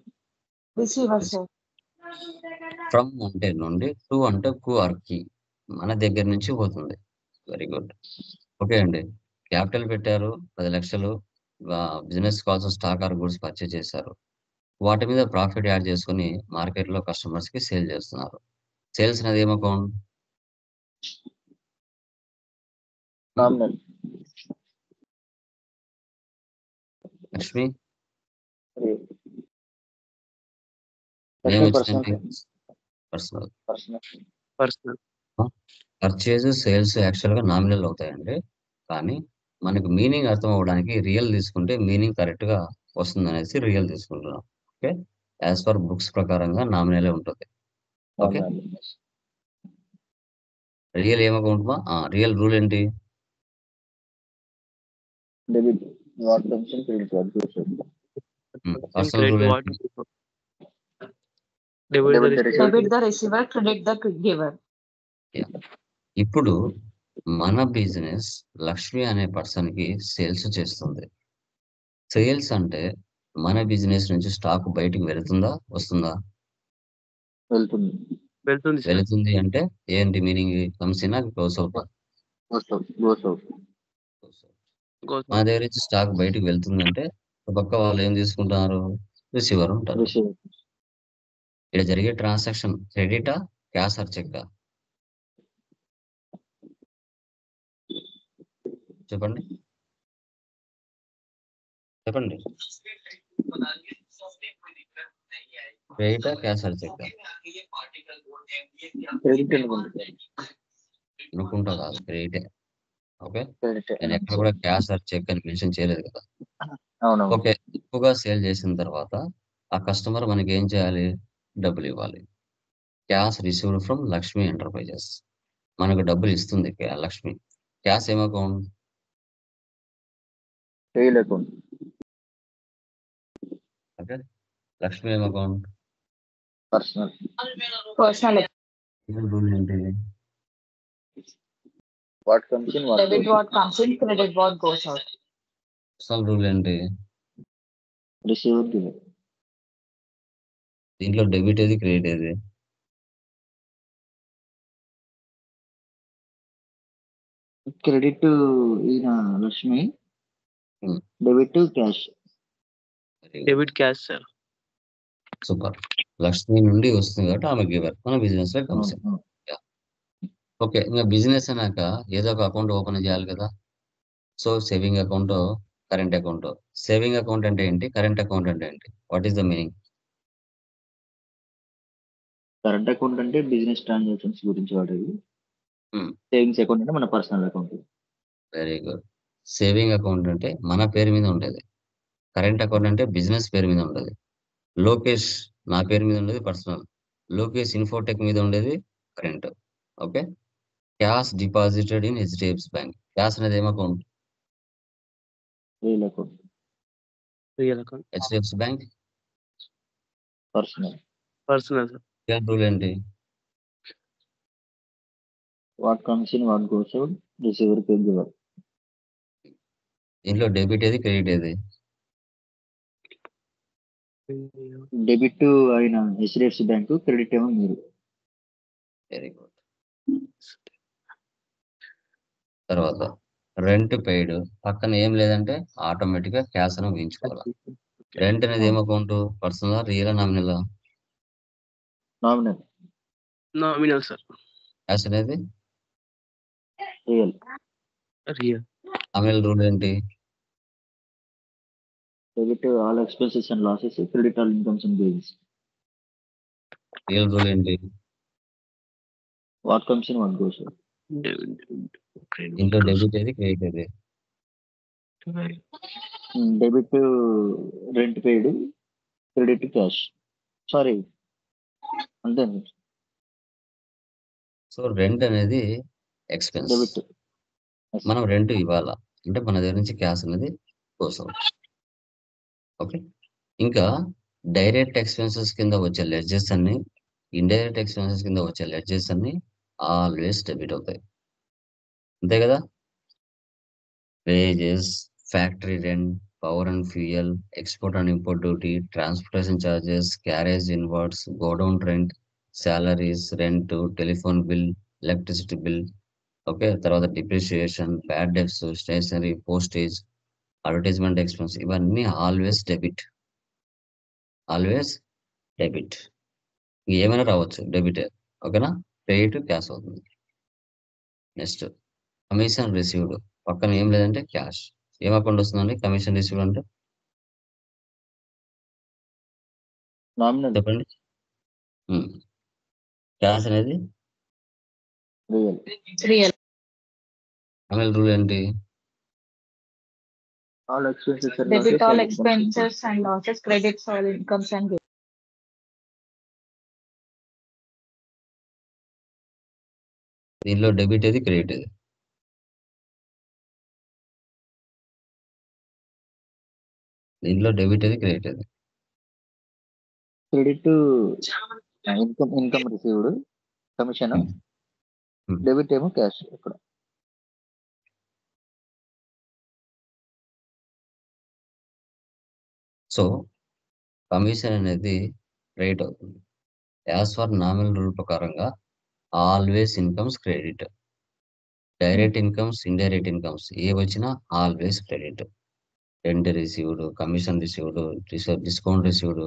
Receiver sir. ఫ్రమ్ అంటే నుండి, టు అంటే కు ఆర్ కి. మన దగ్గర నుంచి పోతుంది. Very good. ఓకే అండి. క్యాపిటల్ పెట్టారు. 10,00,000 బిజినెస్ కావాల్సిన స్టాక్ ఆర్ గూడ్స్ పర్చేజ్ చేశారు. వాటి మీద ప్రాఫిట్ యాడ్ చేసుకొని మార్కెట్‌లో కస్టమర్స్‌కి సేల్ చేస్తున్నారు. సేల్స్ అనేది ఏం account? Nominal. Lakshmi Real. Name Personal వచ్చిందేంటి? Personal. Personal. Personal. Purchase sales యాక్చువల్గా నామినల్ అవుతాయండి. కానీ మనకి మీనింగ్ అర్థం అవ్వడానికి రియల్ తీసుకుంటే మీనింగ్ కరెక్ట్గా వస్తుంది అనేసి రియల్ తీసుకుంటున్నాం. ఓకే, యాజ్ పర్ బుక్స్ ప్రకారంగా నామినలే ఉంటుంది. ఓకే, అవునండి. రియల్ ఏం అకౌంట్ మా రియల్ రూల్ ఏంటి? Debit what comes in credit what goes out. Personal Credit rule what? ఏంటి? Debit the Debit the receiver. Debit the receiver, credit the giver. ఇప్పుడు మన business Lakshmi అనే పర్సన్ కి సేల్స్ చేస్తుంది. సేల్స్ అంటే మన బిజినెస్ నుంచి స్టాక్ బయటికి వెళుతుందా వస్తుందా? వెళ్తుంది. వెళ్తుంది సార్. వెళుతుంది అంటే ఏంటి meaning? Comes in close out. Goes out. Goes out. Goes మన దగ్గర నుంచి స్టాక్ బయటికి వెళ్తుందంటే ఒక పక్క వాళ్ళు ఏం తీసుకుంటున్నారు? రిసీవర్ ఉంటారు. రిసీవ్. ఇక్కడ జరిగే ట్రాన్సాక్షన్ క్రెడిటా క్యాష్ ఆర్ చెక్? చెప్పండి చెప్పండి. క్రెడిటా క్యాష్ ఆర్ చెక్? క్రెడిట్ అనుకుంటా. అనుకుంటా కాదు, క్రెడిటే. Okay, credit. నేను ఎక్కడ కూడా క్యాష్ ఆర్ చెక్ అని మెన్షన్ చేయలేదు కదా. అవునవును. ఓకే, ఎక్కువగా సేల్ చేసిన తర్వాత ఆ కస్టమర్ మనకి ఏం చేయాలి? డబ్బులు ఇవ్వాలి. Cash received from Lakshmi enterprises. మనకు డబ్బులు ఇస్తుంది లక్ష్మి. క్యాష్ ఏం account? Real account. Okay, Lakshmi ఏం అకౌంట్? పర్సనల్. Personal. రూల్ ఏంటి? What comes in what Debit what comes in, credit what goes out. Personal rule ఏంటి? Receive giver. దీంట్లో డెబిట్ ఏది క్రెడిట్ ఏది? క్రెడిట్ ఈయన Lakshmi. Hmm. Debit cash. debit cash sir. Super. Lakshmi నుండి వస్తుంది కాబట్టి ఆమె గివర్, మన బిజినెస్ లో కమ్స్ ఇన్. ఓకే, ఇంకా బిజినెస్ అన్నాక ఏదో ఒక అకౌంట్ ఓపెన్ చేయాలి కదా. So saving account, current account. Saving account అంటే ఏంటి? కరెంట్ అకౌంట్ అంటే ఏంటి? What is the meaning? Current account అంటే బిజినెస్ ట్రాన్సాక్షన్స్ గురించి వాడేది. Hmm. సేవింగ్స్ అకౌంట్ అంటే మన personal account. Very good. Saving account అంటే మన పేరు మీద ఉండేది. కరెంట్ అకౌంట్ అంటే బిజినెస్ పేరు మీద ఉండేది. లోకేష్ నా పేరు మీద ఉండేది పర్సనల్. లోకేష్ ఇన్ఫోటెక్ మీద ఉండేది current. Okay, cash deposited in HDFC bank. Cash అనేది ఏం account? Real account. Real account. HDFC bank. Personal. Personal sir. Rule ఏంటి? What comes in what goes out. Receiver pay giver. దీంట్లో డెబిట్ ఏది credit ఏది? Debit అయిన HDFC bank, credit ఏమో మీరు. Very good. తర్వాత రెంట్ పెయిడ్. పక్కన ఏం లేదంటే ఆటోమేటిక్ గా క్యాష్ అని ఊహించుకోవాలి. రెంట్ అనేది ఏం account? Personal real nominal? Nominal. Nominal sir. Cash అనేది రియల్. Real. నామినల్ రూల్ ఏంటి? Debit all expenses and losses, credit all incomes and gains. Real rule ఏంటి? What comes in what goes out. Credit దీంట్లో goes debit ఏది credit ఏది? Debit rent paid, credit cash. Sorry, అంతే. So rent అనేది expense. Debit. మనం rent ఇవ్వాలా అంటే మన దగ్గర నుంచి క్యాష్ అనేది కోసం. ఓకే, ఇంకా డైరెక్ట్ ఎక్స్పెన్సెస్ కింద వచ్చే లెడ్జెస్ అన్ని, ఇండైరెక్ట్ ఎక్స్పెన్సెస్ కింద వచ్చే లెడ్జెస్ అన్ని ఆల్వేస్ డెబిట్ అవుతాయి. అంతే కదా. Wages, factory rent, power and fuel, export and import duty, transportation charges, carriage inwards, godown rent, salaries, rent, telephone bill, electricity bill. Okay, తర్వాత depreciation, bad debts, stationery, postage, advertisement expense, ఇవన్నీ always debit. Always debit. ఏమైనా రావచ్చు debit. ఓకేనా, credit cash అవుతుంది. Next commission received. పక్కన ఏం లేదంటే cash. ఏం అకౌంట్ వస్తుందండి కమిషన్ రిసీవ్డ్ అంటే? నామినల్. చెప్పండి. క్యాష్ అనేది రియల్. Real. ఆమెల్ రూల్ ఏంటి? All expenses and Debit all losses expenses and losses, credits all incomes and gains. దీనిలో డెబిట్ ఏది, క్రెడిట్ ఏది? దీనిలో డెబిట్ ఏది, క్రెడిట్ ఏది? Credit income received, commission. Hmm. Debit ఏమో క్యాష్. ఇక్కడ సో కమిషన్ అనేది రేట్ అవుతుంది. యాజ్ ఫర్ నామినల్ రూల్ ప్రకారంగా always incomes credit. Direct incomes, indirect incomes ఏ వచ్చినా always credit. Rent received, commission received, discount received.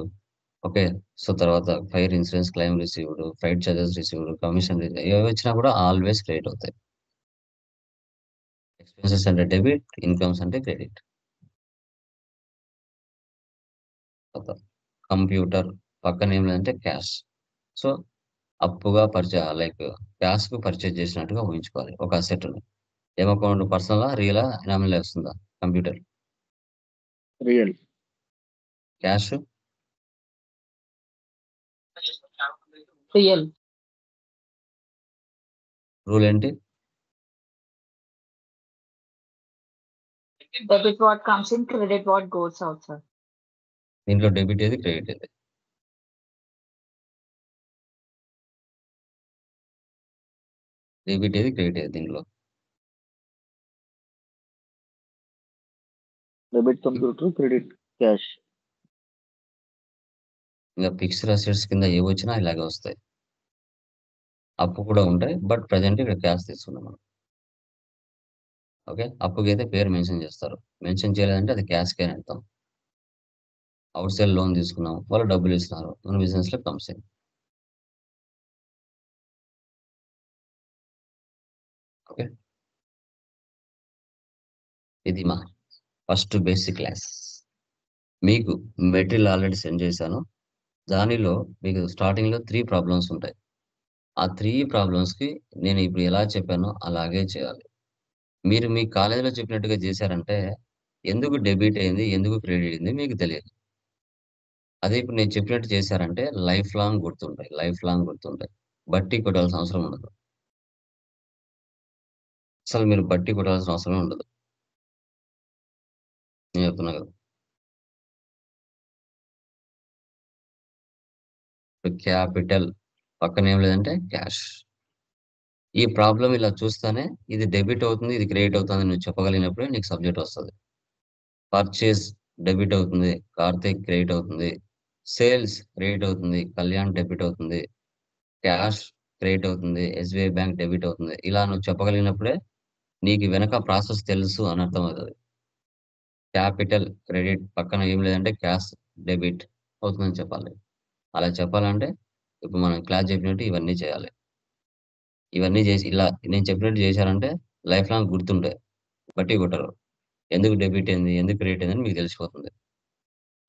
Okay. So తర్వాత fire insurance claim received, flight charges received, commission ఏవి వచ్చినా కూడా always credit అవుతాయి. Expenses అంటే debit, incomes అంటే క్రెడిట్. కంప్యూటర్ పక్కన ఏం లేదంటే క్యాష్. సో అప్పుగా లైక్ క్యాష్ కు పర్చేజ్ చేసినట్టుగా ఊహించుకోవాలి ఒక అసెట్. ఏం అకౌంట్, పర్సనలా, రియలా, నామినల్ వస్తుందా? Computer. Real. Cash Real. Rule ఏంటి? Debit what comes in, credit what goes out, sir. దీంట్లో డెబిట్ ఏది, క్రెడిట్ ఏది? డెబిట్ ఏది, క్రెడిట్ ఏది దీంట్లో? Debit computer, credit cash. ఇంకా ఫిక్స్డ్ అసెట్స్ కింద ఏ వచ్చినా ఇలాగే వస్తాయి. అప్పు కూడా ఉంటాయి, బట్ ప్రజెంట్ ఇక్కడ క్యాష్ తీసుకున్నాం మనం. ఓకే. అప్పుకి అయితే పేరు మెన్షన్ చేస్తారు. మెన్షన్ చేయలేదంటే అది క్యాష్కే అని అర్థం. అవుట్ సైడ్ లోన్ తీసుకున్నాం, వాళ్ళు డబ్బులు ఇస్తున్నారు, మన బిజినెస్ లో కమ్స్ ఇన్. ఓకే. ఇది మా ఫస్ట్ బేసిక్ క్లాస్. మీకు మెటీరియల్ ఆల్రెడీ సెండ్ చేశాను. దానిలో మీకు స్టార్టింగ్ లో 3 ప్రాబ్లమ్స్ ఉంటాయి. ఆ 3 ప్రాబ్లమ్స్ కి నేను ఇప్పుడు ఎలా చెప్పానో అలాగే చేయాలి. మీరు మీ కాలేజీలో చెప్పినట్టుగా చేశారంటే ఎందుకు డెబిట్ అయింది, ఎందుకు క్రెడిట్ అయింది మీకు తెలియదు. అదే ఇప్పుడు నేను చెప్పినట్టు చేశారంటే లైఫ్ లాంగ్ గుర్తుంటాయి. బట్టి కొట్టాల్సిన అవసరం ఉండదు. అసలు మీరు బట్టి కొట్టాల్సిన అవసరమే ఉండదు. నేను చెప్తున్నా కదా. క్యాపిటల్ పక్కన ఏం లేదంటే క్యాష్. ఈ ప్రాబ్లం ఇలా చూస్తానే ఇది డెబిట్ అవుతుంది, ఇది క్రెడిట్ అవుతుంది నువ్వు చెప్పగలిగినప్పుడే నీకు సబ్జెక్ట్ వస్తుంది. పర్చేస్ డెబిట్ అవుతుంది, కార్తిక్ క్రెడిట్ అవుతుంది. సేల్స్ క్రెడిట్ అవుతుంది, కళ్యాణ్ డెబిట్ అవుతుంది. క్యాష్ క్రెడిట్ అవుతుంది, ఎస్బీఐ బ్యాంక్ డెబిట్ అవుతుంది. ఇలా నువ్వు చెప్పగలిగినప్పుడే నీకు వెనక ప్రాసెస్ తెలుసు అని అర్థం అవుతుంది. క్యాపిటల్ క్రెడిట్ పక్కన ఏం లేదంటే క్యాష్ డెబిట్ అవుతుందని చెప్పాలి. అలా చెప్పాలంటే ఇప్పుడు మనం క్లాస్ చెప్పినట్టు ఇవన్నీ చేయాలి. ఇవన్నీ చేసి ఇలా నేను చెప్పినట్టు చేశారంటే లైఫ్ లాంగ్ గుర్తుంటాయి, బట్టి కొట్టరు. ఎందుకు డెబిట్ అయింది, ఎందుకు క్రెడిట్ అయింది అని మీకు తెలిసిపోతుంది.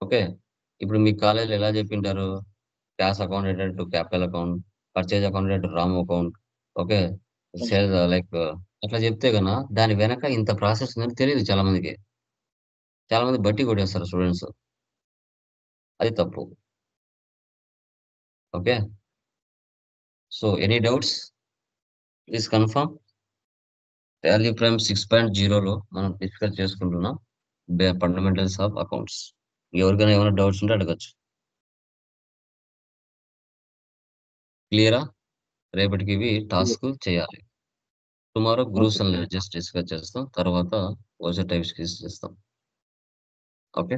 ఓకే. ఇప్పుడు మీ కాలేజీలో ఎలా చెప్పింటారు? Cash account related to capital account, purchase account related to Ram account. Okay. Sales like అట్లా చెప్తే కన్నా దాని వెనక ఇంత ప్రాసెస్ ఉందని తెలియదు చాలా మందికి. చాలా మంది బట్టి కొట్టేస్తారు స్టూడెంట్స్. అది తప్పు. Okay. So any doubts please confirm. Tally Prime 6.0లో మనం డిస్కస్ చేసుకుంటున్నాం ఫండమెంటల్స్ ఆఫ్ అకౌంట్స్. ఎవరికైనా ఏమైనా డౌట్స్ ఉంటే అడగచ్చు. క్లియరా? రేపటికి ఇవి టాస్క్ చేయాలి. Tomorrow groups and ledges discuss చేస్తాం, తర్వాత ఓజర్ టైప్స్ చేస్తాం. ఓకే.